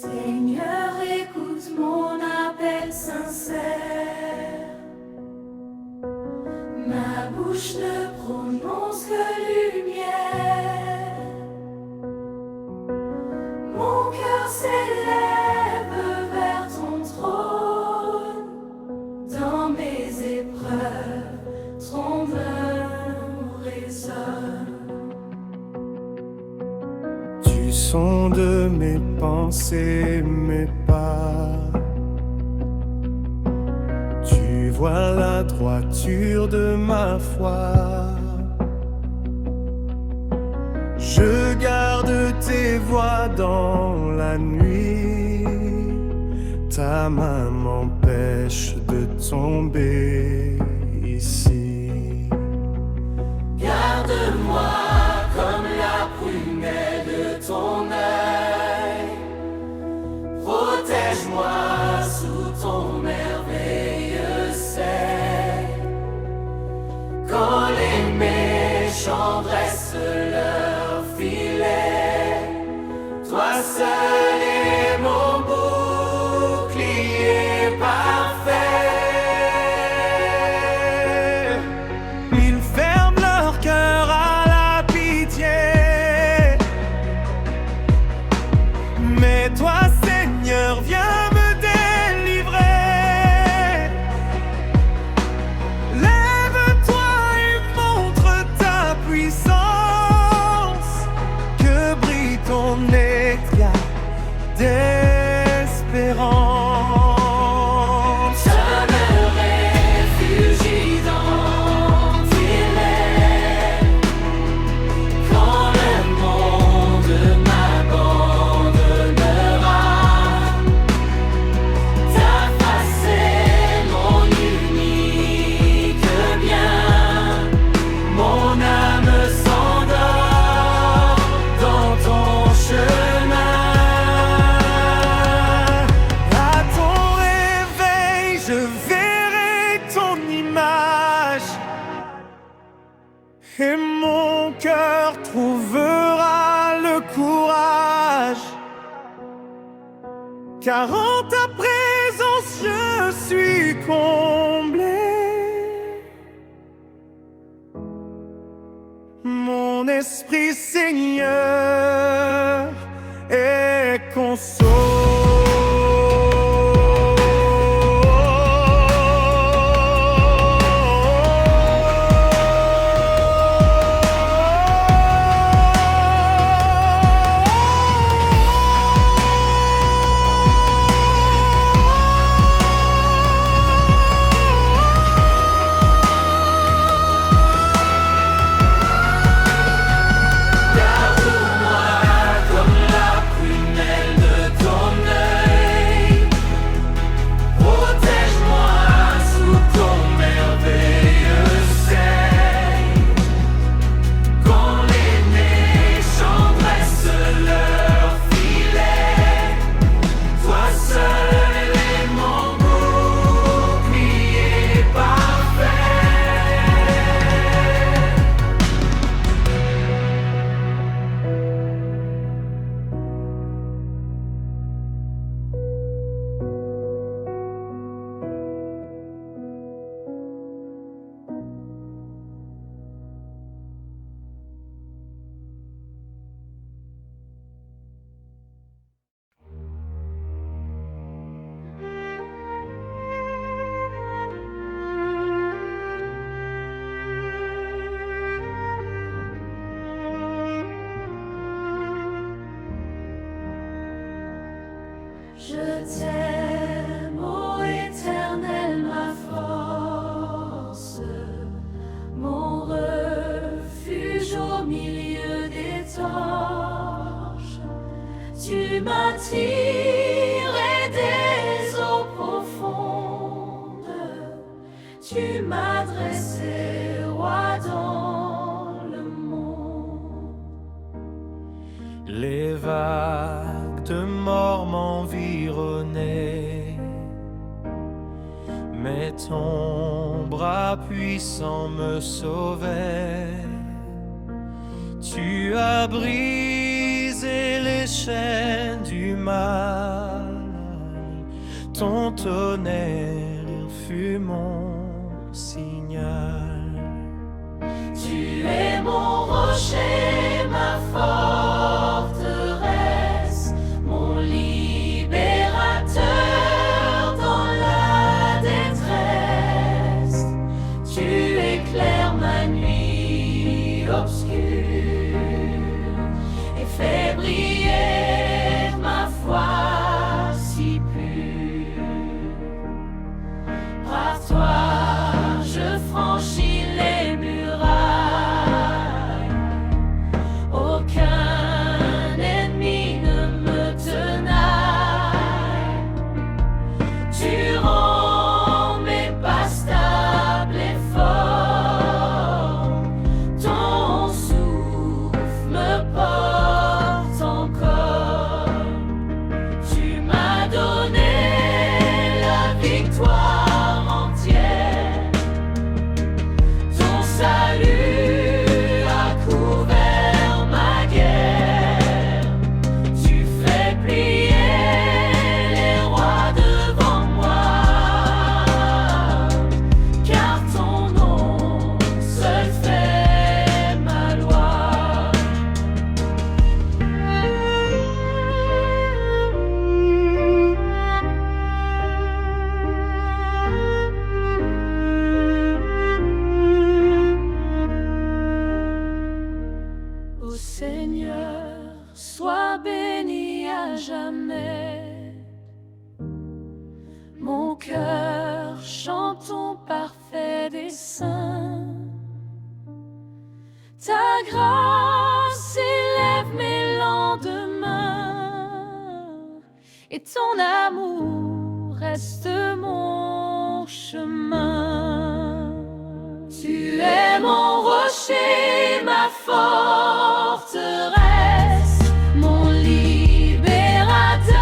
Seigneur, écoute mon appel sincère. Ma bouche ne prononce que lumière. Mon cœur s'élève vers ton trône. Dans mes épreuves, ton nom résonne. Tu sondes mes pensées, mes pas. Tu vois la droiture de ma foi. Je garde tes voies dans la nuit. Ta main m'empêche de tomber ici. Garde-moi comme la prunelle de ton œil. Protège-moi sous ton merveilleux seuil. Quand les méchants dressent leur filet, toi seul es mon bouclier parfait. Ils ferment leur cœur à la pitié, mais toi, Seigneur, viens me délivrer. Lève-toi et montre ta puissance, que brille ton éclat d'espérance. Je me réfugie dans tes lèvres. Quand le monde m'abandonnera, ta face est mon unique bien. Mon âme s'endort dans ton chemin. À ton réveil, je verrai ton image, et mon cœur trouvera le courage, car en ta présence je suis comblé. Mon esprit, Seigneur, est Garde-moi comme la prunelle de ton œil. Protège-moi sous ton merveilleux seuil. Quand les méchants dressent leur filet, toi seul es mon bouclier parfait. Je t'aime, ô Éternel, ma force, mon refuge au milieu des torches. Tu m'as tiré des eaux profondes, tu m'as dressé roi dans le monde. Les vagues de mort m'environnaient, mais ton bras puissant me sauvait. Tu as brisé les chaînes du mal, ton tonnerre, il fut mon signal. Tu es mon rocher, ma forteresse, mon libérateur dans la détresse. Tu éclaires ma nuit obscure et fais briller ma foi si pure. Par toi, je franchis les murailles. Aucun ennemi ne me tenaille. Tu rends mes pas stables et forts. Ton souffle me porte encore. Tu m'as donné la victoire entière. Ton salut a couvert ma guerre. Tu fais plier les rois devant moi, car ton nom seul fait ma loi. Ô Seigneur, sois béni à jamais. Mon cœur chante ton parfait dessein. Ta grâce élève mes lendemains, et ton amour reste mon chemin. Tu es mon rocher, ma forteresse, mon libérateur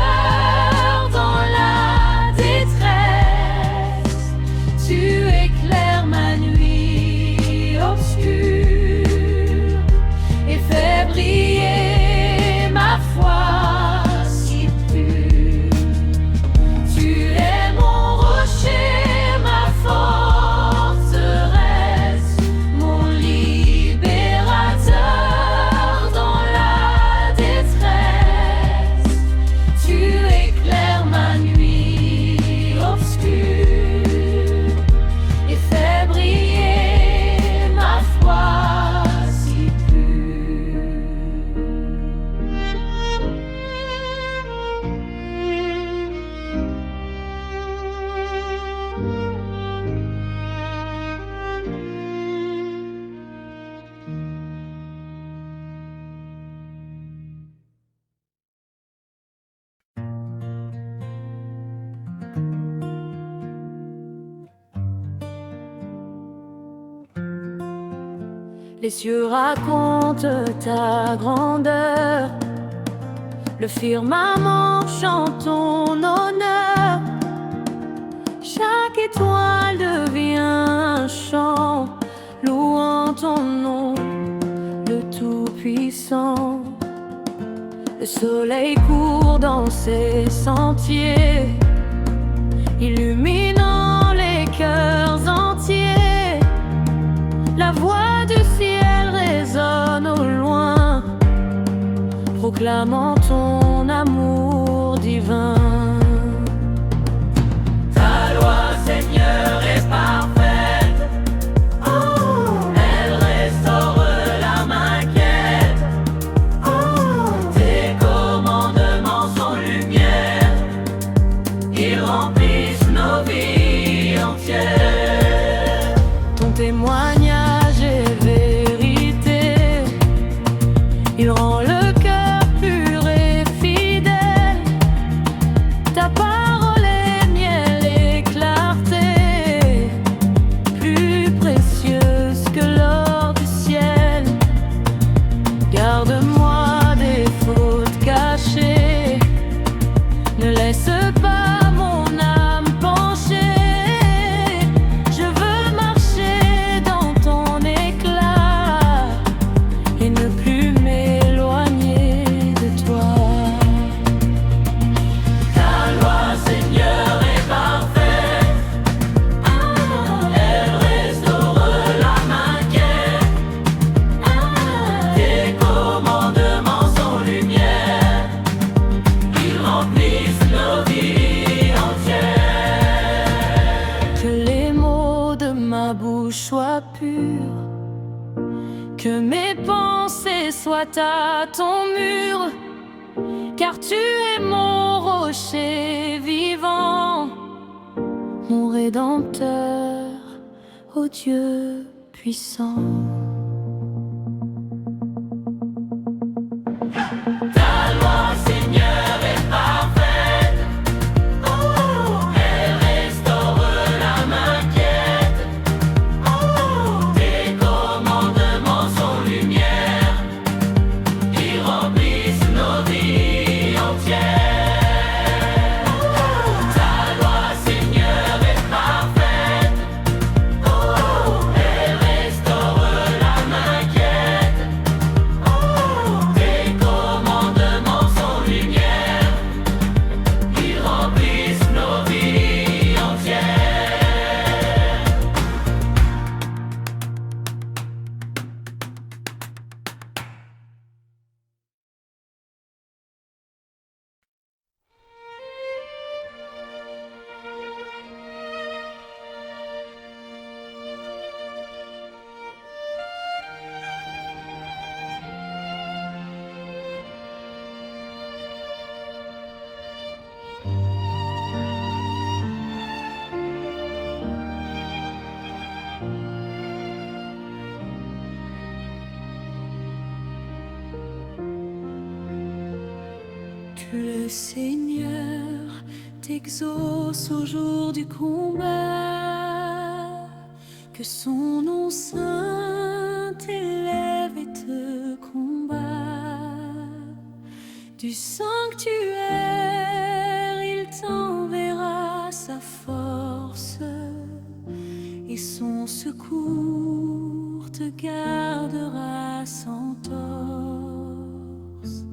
dans la détresse. Tu éclaires ma nuit obscure et fais briller ma foi si pure. Tu es mon rocher, ma forteresse, mon libérateur dans la détresse. Tu éclaires ma nuit obscure et fais briller ma foi si pure. Les cieux racontent ta grandeur, le firmament chante ton honneur. Chaque étoile devient un chant, louant ton nom, le Tout-Puissant. Le soleil court dans ses sentiers, illuminant les cœurs entiers. La voix du ciel résonne au loin, proclamant ton amour divin. Ta loi, Seigneur, est parfaite. Elle restaure l'âme inquiète. Tes commandements sont lumière, ils remplissent nos vies entières. Ton témoignage est vérité, il rend le cœur pur et Que mes pensées soient à ton mur, car tu es mon rocher vivant, mon Rédempteur, ô Dieu puissant. Ta loi, Seigneur, est parfaite. Elle restaure l'âme inquiète. Tes commandements sont lumière. Ils remplissent nos vies entières. Ta loi, Seigneur, est parfaite. Elle restaure l'âme inquiète. Tes commandements sont lumière. Ils remplissent nos vies entières. Que le Seigneur t'exauce au jour du combat, que son nom saint t'élève et te combat. Du sanctuaire, il t'enverra sa force, et son secours te gardera sans torse.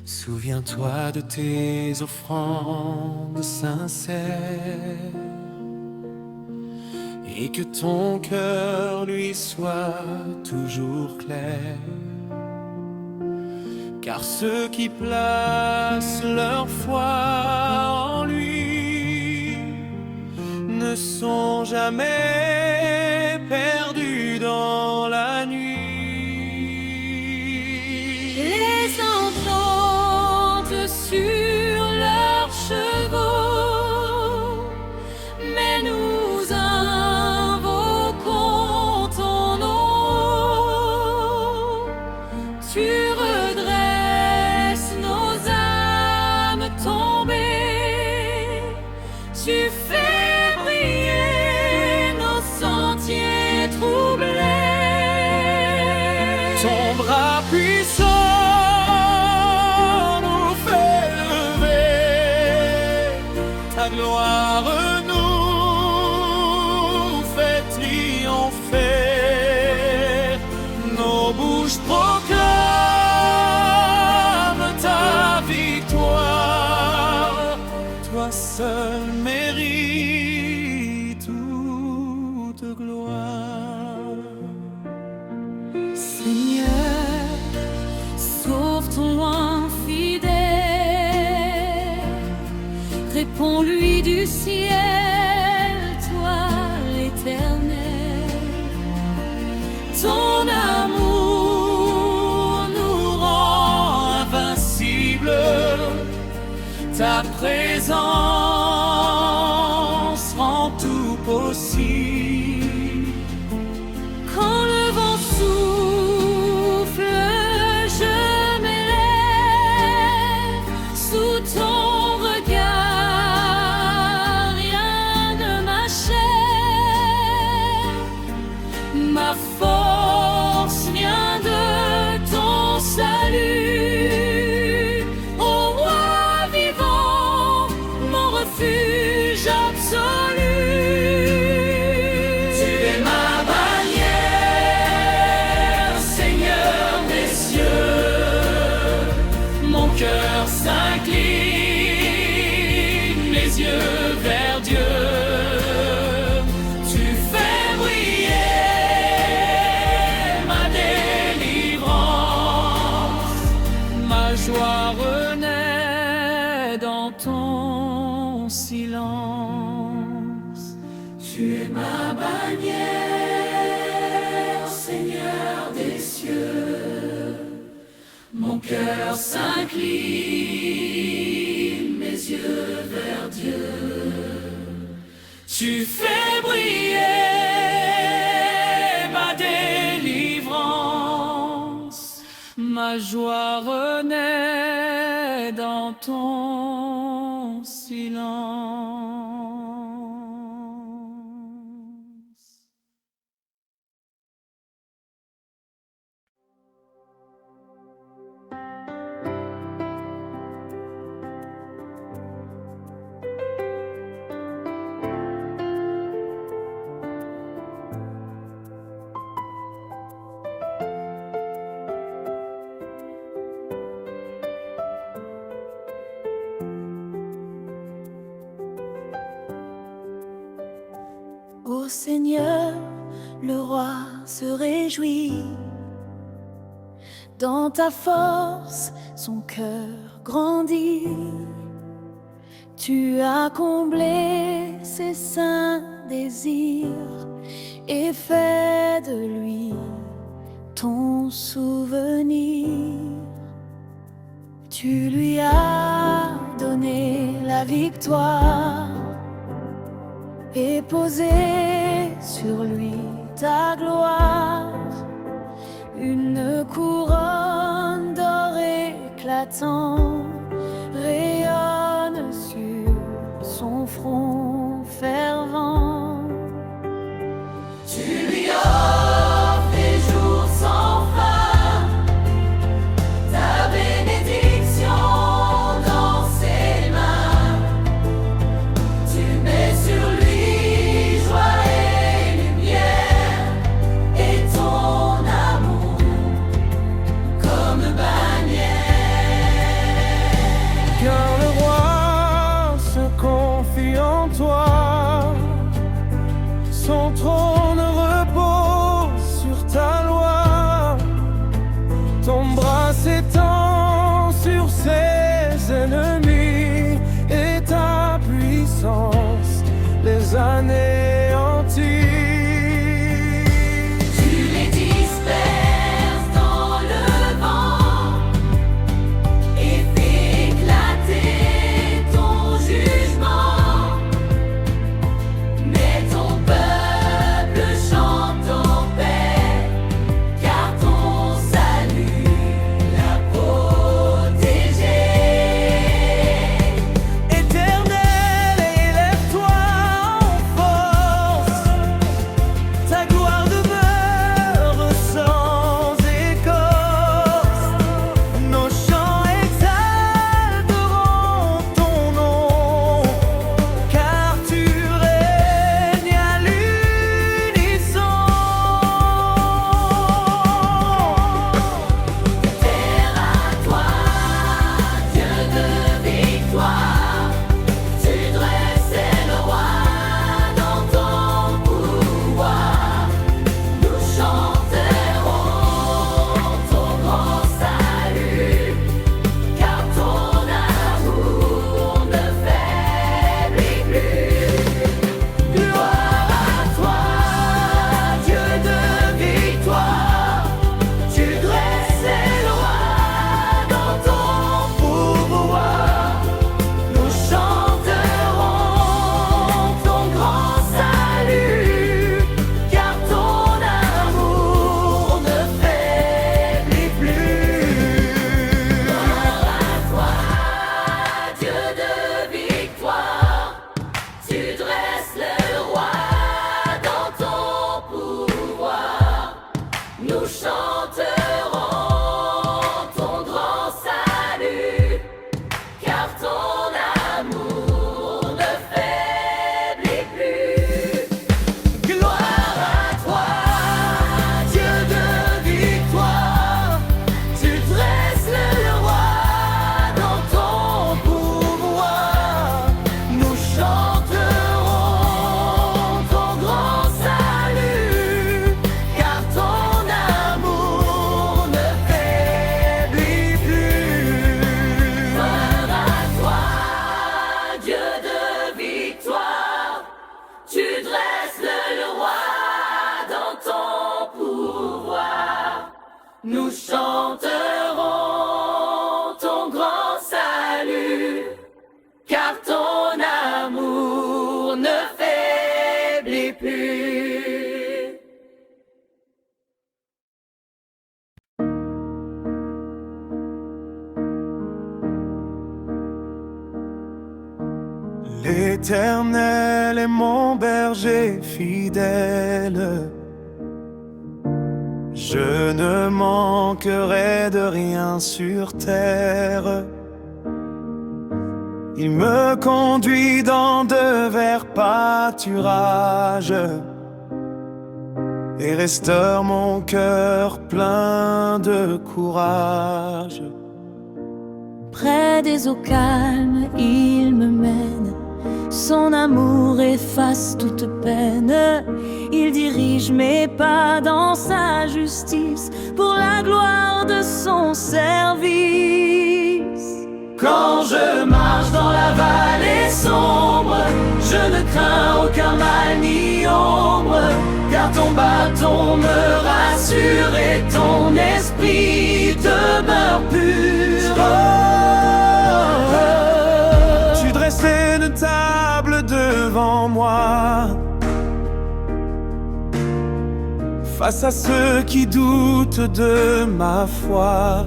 Souviens-toi de tes offrandes sincères, et que ton cœur lui soit toujours clair. Car ceux qui placent leur foi en lui ne sont jamais perdus dans la nuit. Les ententes sur leurs chevaux, mais nous invoquons ton nom. Tu redresses nos âmes tombées, tu fais briller nos sentiers troublés. Ton bras puissant nous fait lever, ta gloire nous fait triompher. Nos bouches proclament ta victoire, toi seul mérites toute gloire. Seigneur, sauve ton infidèle, réponds-lui du ciel, toi l'Éternel. Ton amour nous rend invincibles, ta présence rend tout possible. Quand le vent souffle, je m'élève sous ton regard, rien ne m'achève. Ma force vient de ton salut, ô roi vivant, mon Mon cœur s'incline, mes yeux vers Dieu. Tu fais briller ma délivrance, ma joie renaît dans ton silence. Ô Seigneur, le roi se réjouit. Dans ta force, son cœur grandit. Tu as comblé ses saints désirs et fait de lui ton souvenir. Tu lui as donné la victoire et posé sur lui ta gloire, une couronne d'or éclatant rayonne sur son front fervent. Tu lui offres des jours sans fin, ta bénédiction dans ses mains. Tu mets sur lui joie et lumière, et ton amour comme bannière. Car le roi se confie en toi. Son trône repose sur ta loi. Ton bras s'étend sur ses ennemis et ta puissance les anéantit. Tu les disperses dans le vent et fais éclater ton jugement. Mais ton peuple chante en paix, car ton salut l'a protégé. Éternel, élève-toi en force. Ta gloire demeure sans écorce. Nos chants exalteront ton nom, car tu règnes à l'unisson. Terre à toi, Dieu de victoire, tu dressais le roi dans ton pouvoir. Nous chanterons ton grand salut, car ton amour ne faiblit plus. Gloire à toi, Dieu de victoire, tu dressais le roi dans ton pouvoir. Nous chanterons ton grand salut, car ton amour ne faiblit plus. Gloire à toi, Dieu de victoire, tu dresses le roi dans ton pouvoir. Nous chanterons ton grand salut, car ton amour ne faiblit plus. Gloire à toi, Dieu de victoire, tu dresses le roi dans ton pouvoir. Nous chanterons ton grand salut, car ton amour ne faiblit plus. Gloire à toi, Dieu de victoire, tu dresses le roi dans ton pouvoir. Nous chanterons L'Éternel est mon berger fidèle. Je ne manquerai de rien sur terre. Il me conduit dans de verts pâturages et restaure mon cœur plein de courage. Près des eaux calmes, il me mène. Son amour efface toute peine. Il dirige mes pas dans sa justice pour la gloire de son service. Quand je marche dans la vallée sombre, je ne crains aucun mal ni ombre, car ton bâton me rassure et ton esprit demeure pur. Tu dressais une table devant moi, face à ceux qui doutent de ma foi.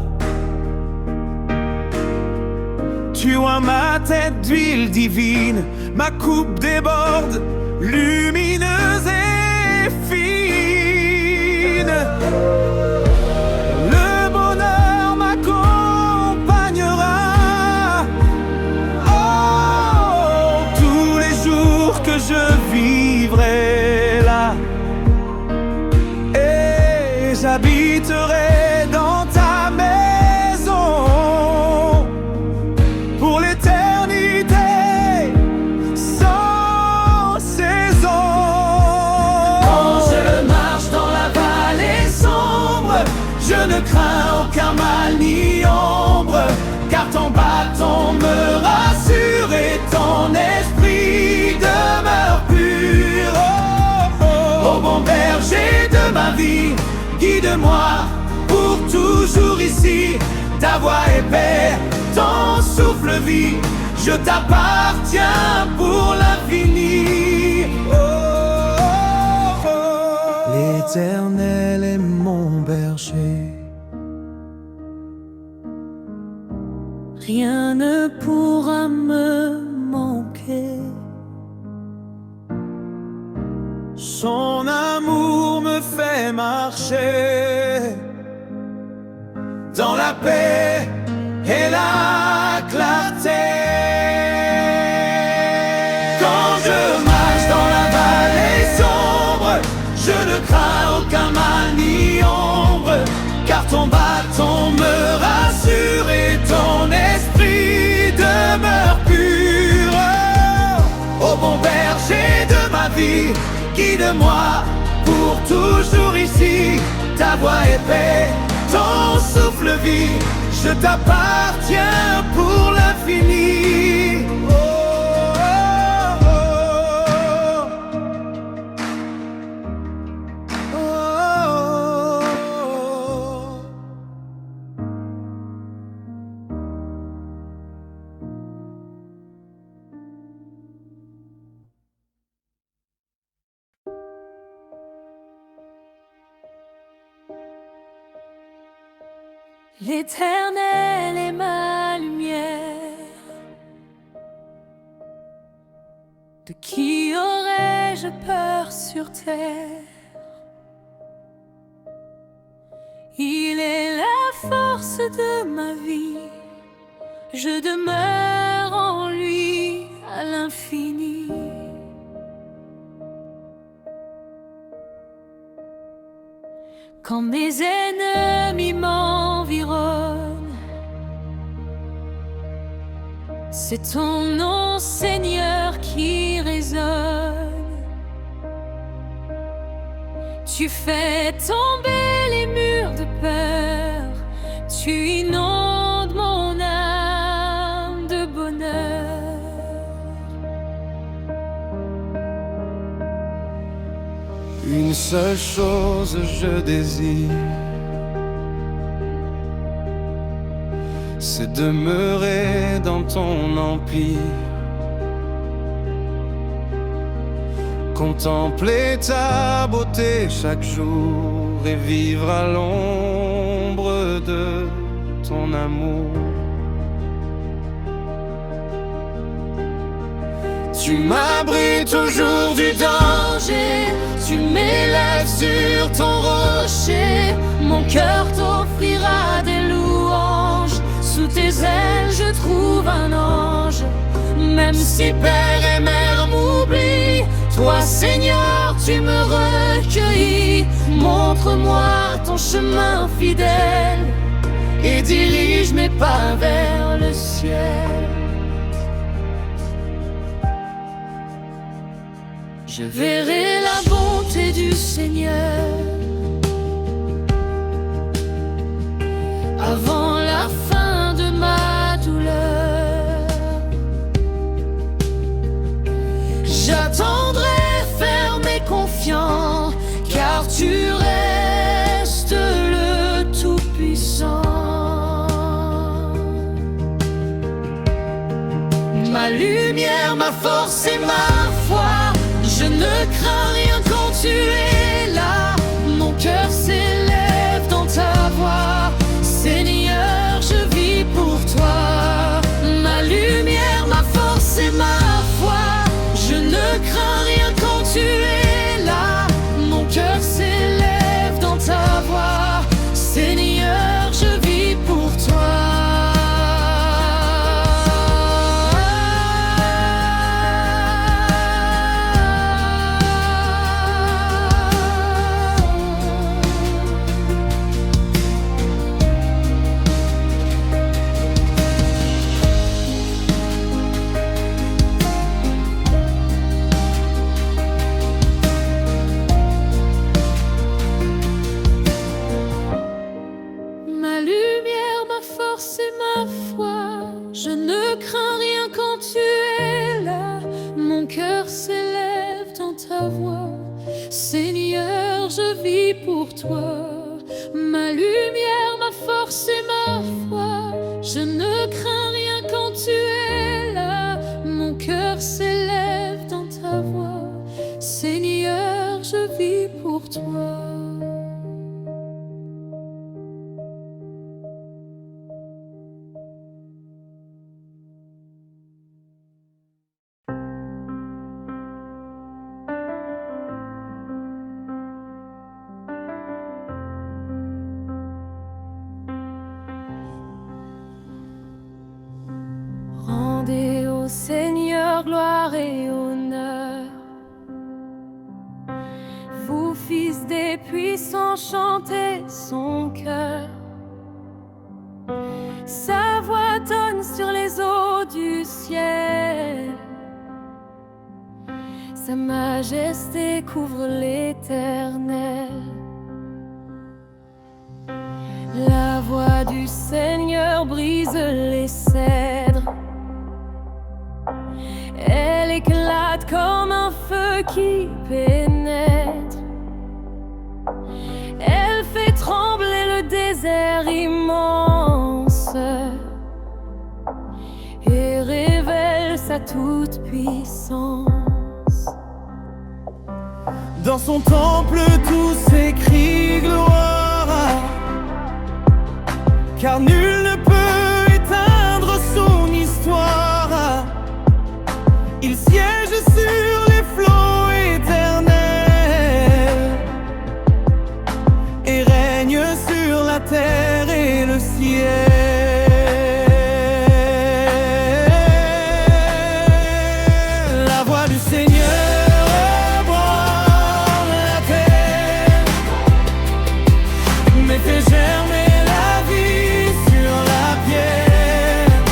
Tu oins ma tête d'huile divine, ma coupe déborde, lumineuse et fine. Le bonheur m'accompagnera, oh, tous les jours que je vivrai là. Et j'habiterai dans ta maison pour l'éternité sans saison. Quand je marche dans la vallée sombre, je ne crains aucun mal ni ombre, car ton bâton me rassure et ton esprit demeure pur. Oh bon berger de ma vie, guide-moi pour toujours ici. Ta voix est paix, ton souffle vie, je t'appartiens pour l'infini. L'Éternel est mon berger, rien ne pourra me manquer. son amour me fait marcher dans la paix et la clarté. Quand je marche dans la vallée sombre, je ne crains aucun mal ni ombre, car ton bâton me rassure et ton esprit demeure pur. Ô bon berger de ma vie, guide-moi pour toujours ici. Ta voix est paix, ton souffle vie, je t'appartiens pour l'infini. Oh, oh, oh, oh, oh. L'Éternel est ma lumière. De qui aurais-je peur sur terre? Il est la force de ma vie. Je demeure en lui à l'infini. Quand mes ennemis m'environnent, c'est ton nom, Seigneur, qui résonne. Tu fais tomber les murs de peur, tu inondes mon âme de bonheur. Une seule chose je désire, c'est demeurer dans ton empire, contempler ta beauté chaque jour et vivre à l'ombre de ton amour. Tu m'abrites au jour du danger, tu m'élèves sur ton rocher. Mon cœur t'offrira des louanges, sous tes ailes je trouve un ange. Même si père et mère m'oublient, toi Seigneur tu me recueillis. Montre-moi ton chemin fidèle et dirige mes pas vers le ciel. Je verrai la bonté du Seigneur avant la fin de ma douleur. J'attendrai ferme et confiant, car tu restes le Tout-Puissant. Ma lumière, ma force et ma foi, je ne crains rien quand tu es là. Mon cœur s'élève dans ta voix, Seigneur, je vis pour toi. Ma lumière, ma force et ma foi, je ne crains rien quand tu es là. Mon cœur s'élève dans ta voix, Seigneur, je vis pour toi. Je ne crains rien quand tu es là. Mon cœur s'élève dans ta voix, Seigneur, je vis pour toi. Ma lumière, ma force et ma foi, je ne crains rien quand tu es là. Mon cœur s'élève dans ta voix, Seigneur, je vis pour toi. Rendez au Seigneur gloire et honneur, vous fils des puissants, chantez son cœur. Sa voix tonne sur les eaux du ciel, sa majesté couvre l'éternel. La voix du Seigneur brise les cèdres, elle éclate comme un feu qui pénètre. Elle fait trembler le désert immense et révèle sa toute-puissance. Dans son temple tout s'écrie gloire, car nul ne peut éteindre son histoire. Il siège sur les flots éternels et règne sur la terre et le ciel. La voix du Seigneur ébranle la terre, mais fait germer la vie sur la pierre.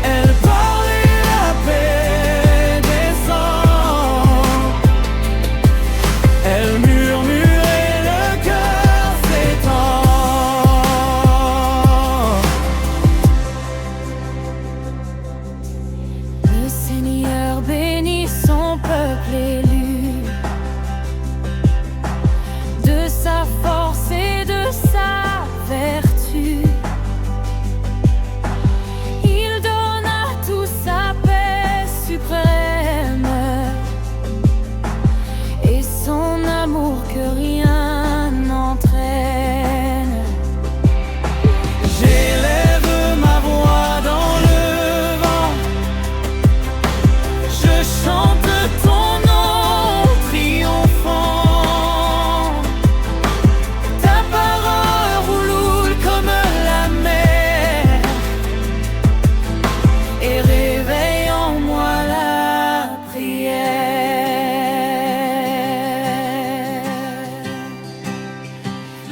Elle parle et la paix descend, elle murmure et le cœur s'étend.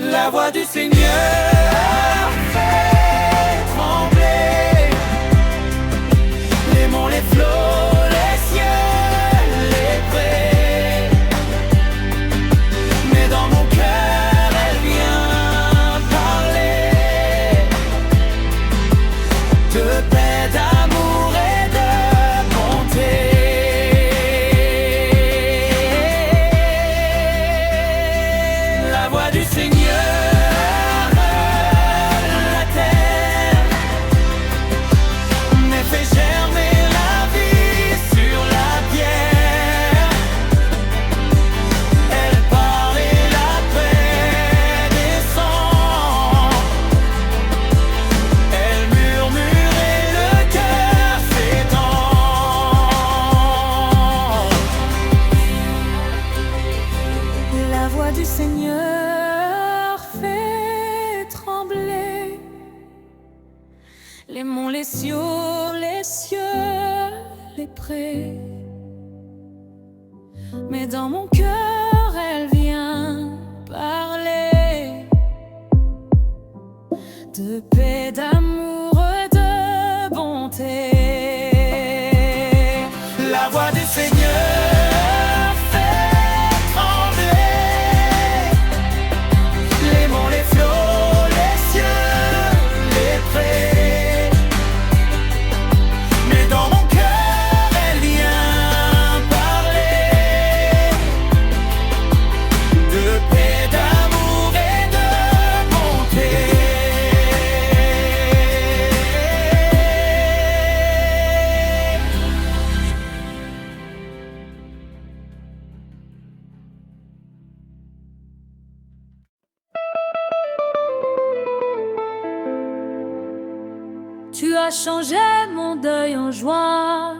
La voix du Seigneur fait trembler les monts, les flots, les cieux, les prés. Mais dans mon cœur, elle vient parler de paix, d'amour et de bonté. La voix du Seigneur, la terre, mais fait germer la vie sur la pierre. Elle parle et la paix descend. Elle murmure et le cœur s'étend. La voix du Seigneur fait trembler les monts, les cieux, les prés. Mais dans mon cœur, elle vient parler de paix, d'amour, de bonté. La voix du Seigneur fait trembler les monts, les flots, les cieux, les prés. Mais dans mon cœur, elle vient parler de paix, d'amour et de bonté. Tu as changé mon deuil en joie.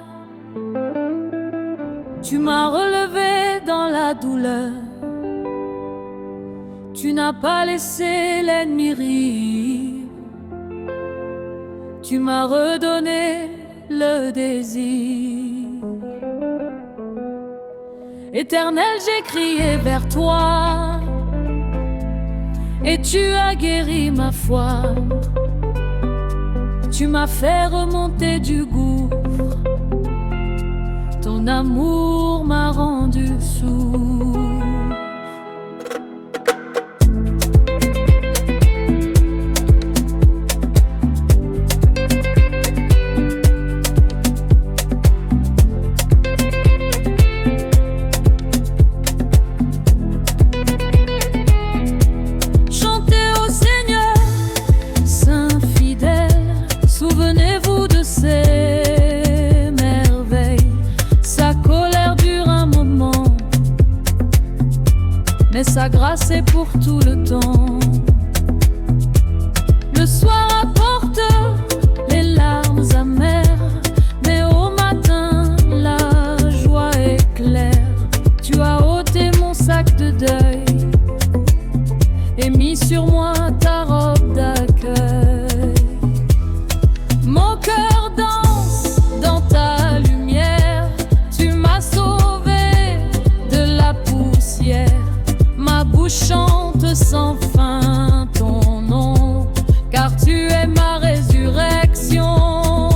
Tu m'as relevé dans la douleur. Tu n'as pas laissé l'ennemi rire. Tu m'as redonné le désir. Éternel, j'ai crié vers toi et tu as guéri ma foi. Tu m'as fait remonter du gouffre. Ton amour m'a rendu sourd. Chantez au Seigneur, Saint fidèle. Souvenez-vous de ses merveilles. Sa colère dure un moment, mais sa grâce est pour tout le temps. Le soir apporte les larmes amères, mais au matin la joie éclaire. Tu as ôté mon sac de deuil et mis sur moi ta robe d'accueil. Mon cœur danse dans ta lumière. Tu m'as sauvé de la poussière. Ma bouche chante sans fin ton nom, car tu es ma résurrection.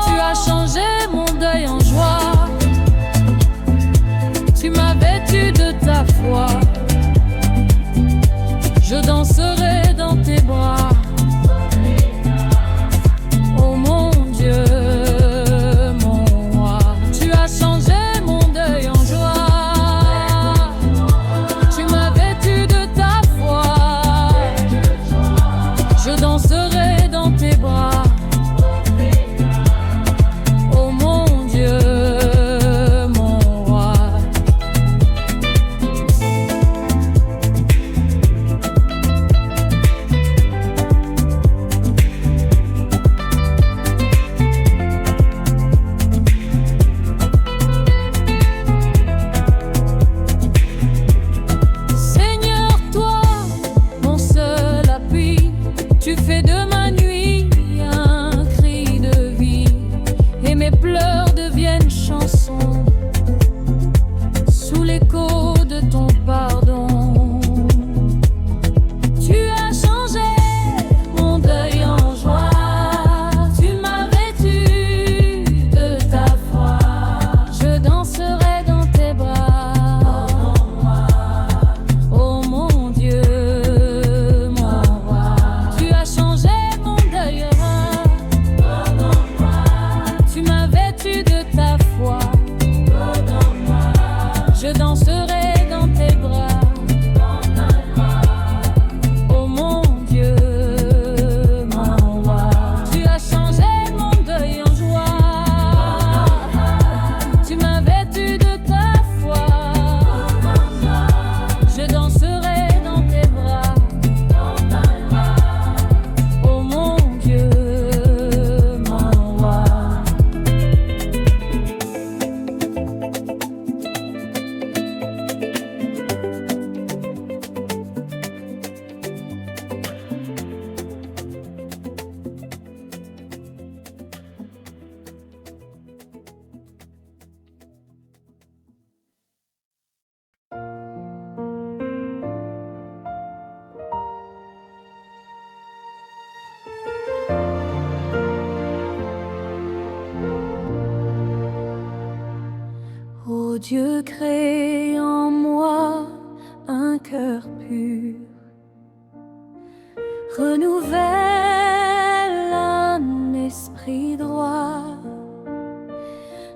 Tu as changé mon deuil en joie. Tu m'as vêtu de ta foi. Je danserai dans tes bras. Oh mon Dieu, mon roi, tu as changé mon deuil en joie. Tu m'as vêtu de ta foi. Je danserai dans tes bras. Oh mon Dieu, mon roi. Seigneur, toi, mon seul appui, tu fais de ma nuit un cri de vie, et mes pleurs deviennent chansons sous l'écho de ton pardon. Dieu, crée en moi un cœur pur, renouvelle un esprit droit,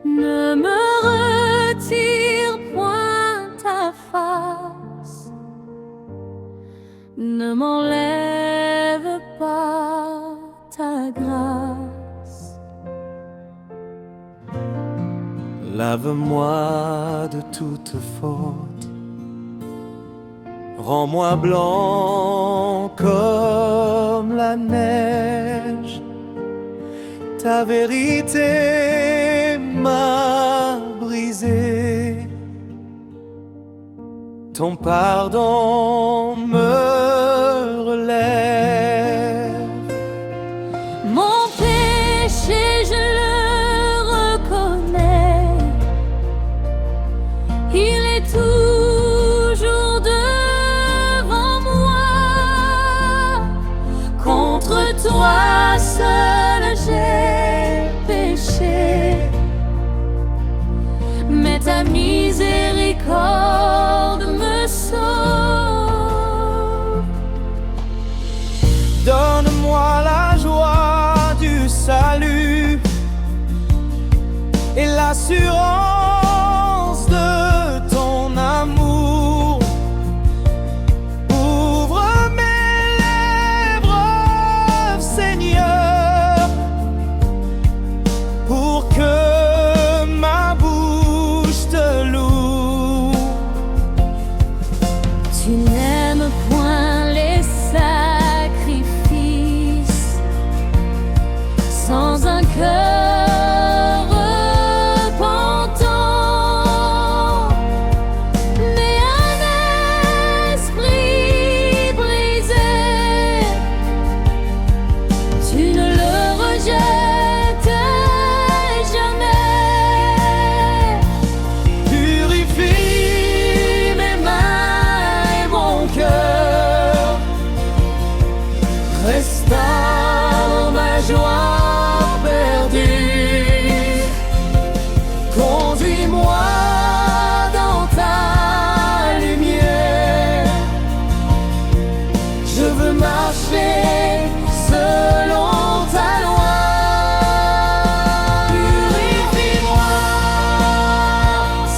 ne me retire point ta face, ne m'enlève pas ta grâce. Lave-moi de toute faute, rends-moi blanc comme la neige. Ta vérité m'a brisé, ton pardon me relève. Mon péché, je le reconnais, il est toujours devant moi. Contre toi seul j'ai péché, mais ta miséricorde me sauve. Donne-moi la joie du salut et l'assurance de ton amour. Ouvre mes lèvres, Seigneur, pour que ma bouche te loue. Tu n'aimes point les sacrifices, sans un cœur repentant, mais un esprit brisé. Tu ne le rejettes jamais. Purifie Mes mains et mon cœur, restaure ma joie perdue. Conduis-moi dans ta lumière, je veux marcher selon ta loi. Purifie-moi,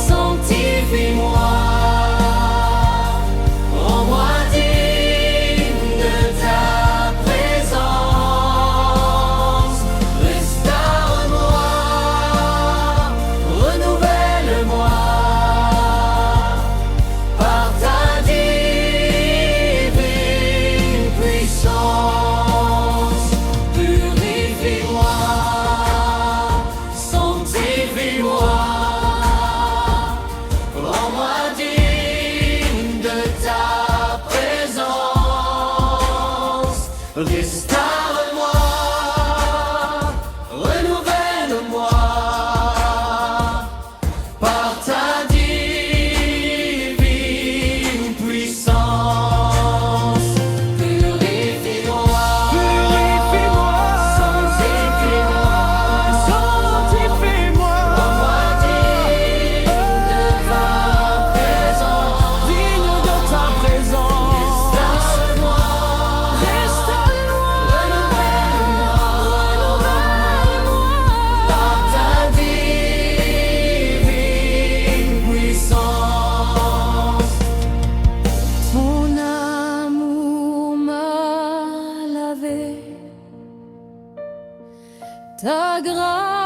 sanctifie-moi, rends-moi digne de ta présence. Restaure-moi, renouvelle-moi par ta divine puissance. Purifie-moi, sanctifie-moi, rends-moi digne de ta présence. Restaure-moi, renouvelle-moi par ta divine puissance. Purifie-moi, sanctifie-moi, rends-moi digne de ta présence. Restaure-moi, renouvelle-moi par ta divine puissance. Mon amour m'a lavé, ta grâce